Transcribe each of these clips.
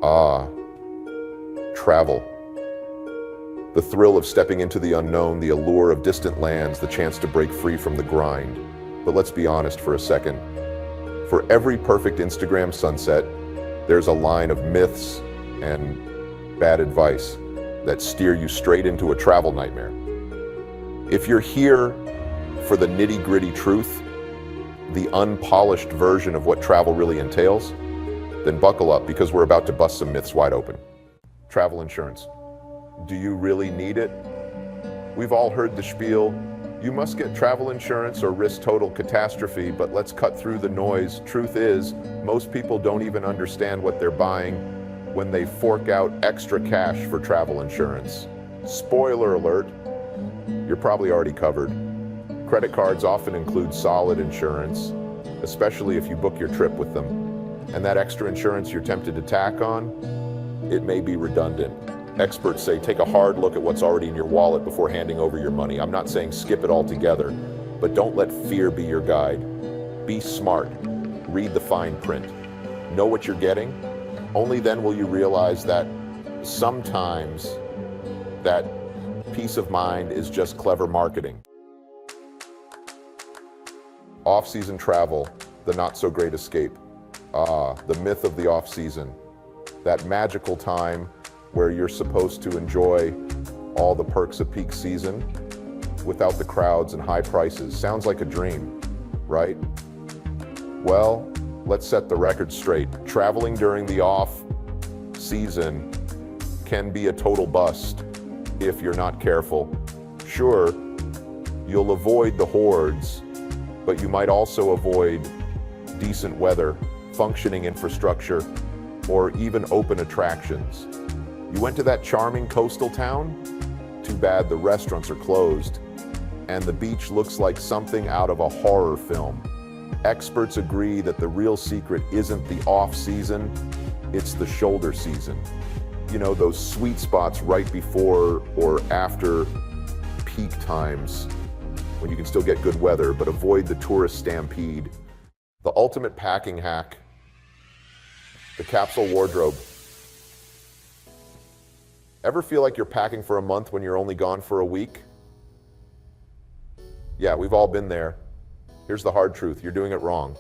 Ah, travel. The thrill of stepping into the unknown, the allure of distant lands, the chance to break free from the grind. But let's be honest for a second. For every perfect Instagram sunset, there's a line of myths and bad advice that steer you straight into a travel nightmare. If you're here for the nitty-gritty truth, the unpolished version of what travel really entails, then buckle up because we're about to bust some myths wide open. Travel insurance. Do you really need it? We've all heard the spiel. You must get travel insurance or risk total catastrophe, but let's cut through the noise. Truth is, most people don't even understand what they're buying when they fork out extra cash for travel insurance. Spoiler alert, you're probably already covered. Credit cards often include solid insurance, especially if you book your trip with them. And that extra insurance you're tempted to tack on, it may be redundant. Experts say take a hard look at what's already in your wallet before handing over your money. I'm not saying skip it altogether, but don't let fear be your guide. Be smart. Read the fine print. Know what you're getting. Only then will you realize that sometimes that peace of mind is just clever marketing. Off-season travel, the not-so-great escape. The myth of the off-season. That magical time where you're supposed to enjoy all the perks of peak season without the crowds and high prices. Sounds like a dream, right? Well, let's set the record straight. Traveling during the off-season can be a total bust if you're not careful. Sure, you'll avoid the hordes, but you might also avoid decent weather, functioning infrastructure, or even open attractions. You went to that charming coastal town? Too bad the restaurants are closed, and the beach looks like something out of a horror film. Experts agree that the real secret isn't the off-season, it's the shoulder season. You know, those sweet spots right before or after peak times, when you can still get good weather, but avoid the tourist stampede. The ultimate packing hack, the capsule wardrobe. Ever feel like you're packing for a month when you're only gone for a week? Yeah, we've all been there. Here's the hard truth, you're doing it wrong.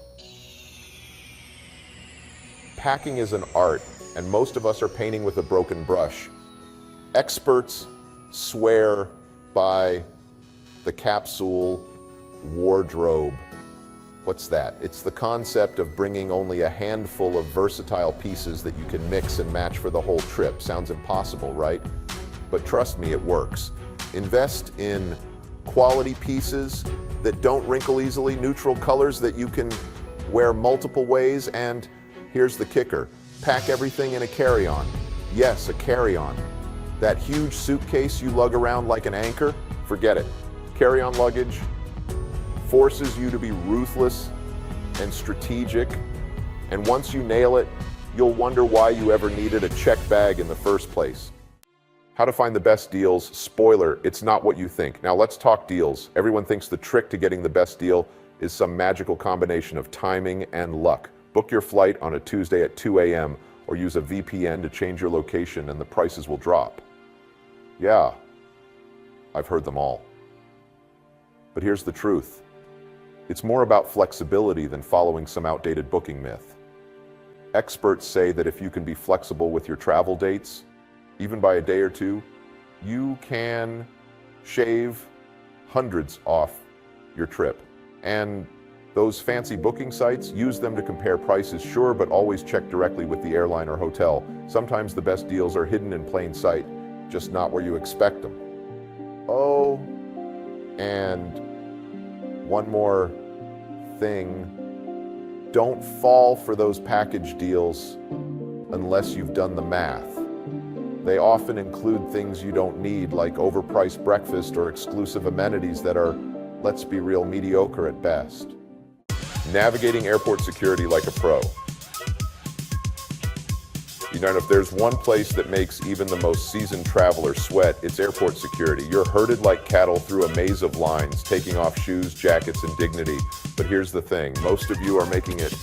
Packing is an art, and most of us are painting with a broken brush. Experts swear by the capsule wardrobe. What's that? It's the concept of bringing only a handful of versatile pieces that you can mix and match for the whole trip. Sounds impossible, right? But trust me, it works. Invest in quality pieces that don't wrinkle easily, neutral colors that you can wear multiple ways, and here's the kicker. Pack everything in a carry-on. Yes, a carry-on. That huge suitcase you lug around like an anchor, forget it. Carry-on luggage forces you to be ruthless and strategic, and once you nail it, you'll wonder why you ever needed a check bag in the first place. How to find the best deals. Spoiler, it's not what you think. Now let's talk deals. Everyone thinks the trick to getting the best deal is some magical combination of timing and luck. Book your flight on a Tuesday at 2 a.m. or use a VPN to change your location and the prices will drop. Yeah, I've heard them all. But here's the truth. It's more about flexibility than following some outdated booking myth. Experts say that if you can be flexible with your travel dates, even by a day or two, you can shave hundreds off your trip. And those fancy booking sites, use them to compare prices, sure, but always check directly with the airline or hotel. Sometimes the best deals are hidden in plain sight, just not where you expect them. Oh, and one more thing, don't fall for those package deals unless you've done the math. They often include things you don't need, like overpriced breakfast or exclusive amenities that are, let's be real, mediocre at best. Navigating airport security like a pro. You know, if there's one place that makes even the most seasoned traveler sweat, it's airport security. You're herded like cattle through a maze of lines, taking off shoes, jackets, and dignity. But here's the thing, most of you are making it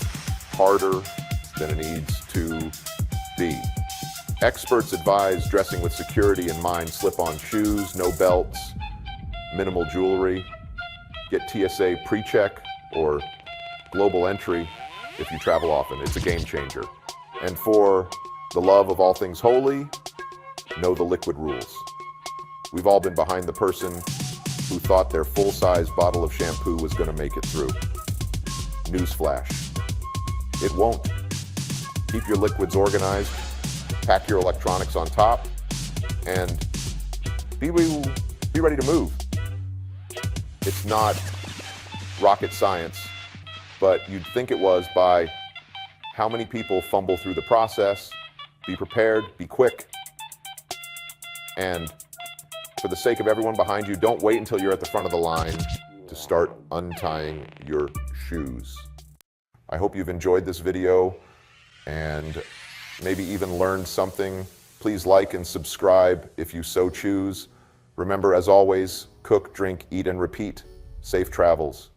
harder than it needs to be. Experts advise dressing with security in mind. Slip-on shoes, no belts, minimal jewelry. Get TSA pre-check or global entry if you travel often. It's a game changer. And for the love of all things holy, know the liquid rules. We've all been behind the person who thought their full-size bottle of shampoo was going to make it through. Newsflash. It won't. Keep your liquids organized, pack your electronics on top, and be ready to move. It's not rocket science, but you'd think it was by how many people fumble through the process. Be prepared, be quick, and for the sake of everyone behind you, don't wait until you're at the front of the line to start untying your shoes. I hope you've enjoyed this video and maybe even learned something. Please like and subscribe if you so choose. Remember, as always, cook, drink, eat, and repeat. Safe travels.